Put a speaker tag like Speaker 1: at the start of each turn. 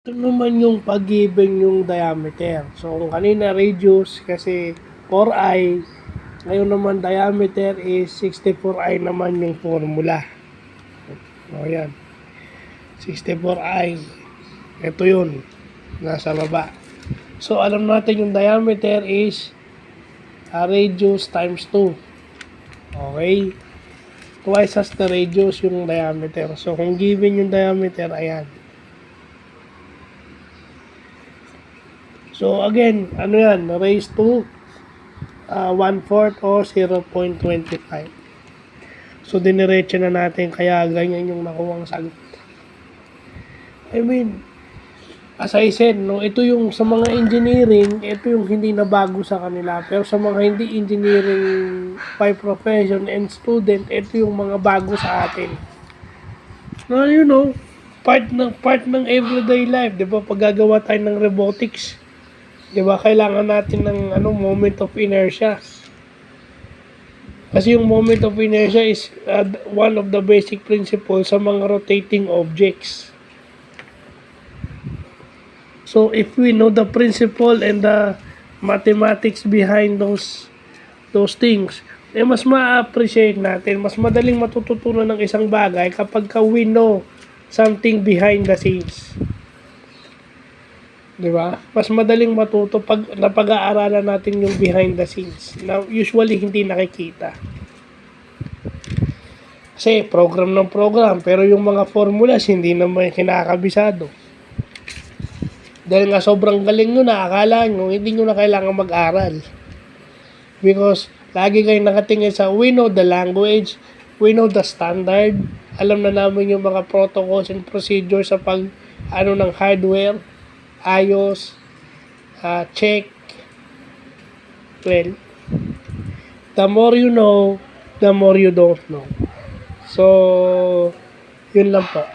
Speaker 1: Ito naman yung pag-given yung diameter. So, kung kanina radius kasi 4i, ngayon naman diameter is 64i naman yung formula. O yan. 64i. Ito yun. Nasa baba. So, alam natin yung diameter is radius times 2. Okay? Twice as the radius yung diameter. So, kung given yung diameter, ayan. So, again, ano yan? Raised to 1/4 or 0.25. So, diniretso na natin. Kaya, ganyan yung nakuwang sagot. I mean, as I said, no, ito yung sa mga engineering, ito yung hindi na bago sa kanila. Pero sa mga hindi engineering by profession and student, ito yung mga bago sa atin. No, you know, part ng everyday life, 'di ba? Pag gagawa tayo ng robotics, 'di ba? Kailangan natin ng moment of inertia. Kasi yung moment of inertia is one of the basic principles sa mga rotating objects. So, if we know the principle and the mathematics behind those things, mas ma-appreciate natin, mas madaling matututunan ng isang bagay kapag we know something behind the scenes. Di ba? Mas madaling matuto pag napag-aaralan natin yung behind the scenes na usually hindi nakikita. Kasi program ng program, pero yung mga formulas hindi naman kinakabisado. Dahil nga sobrang galing nyo na, akala nyo, hindi nyo na kailangan mag-aral. Because lagi kayong nakatingin sa we know the language, we know the standard, alam na namin yung mga protocols and procedures sa ng hardware, ayos, check. Well, the more you know, the more you don't know. So, yun lang po.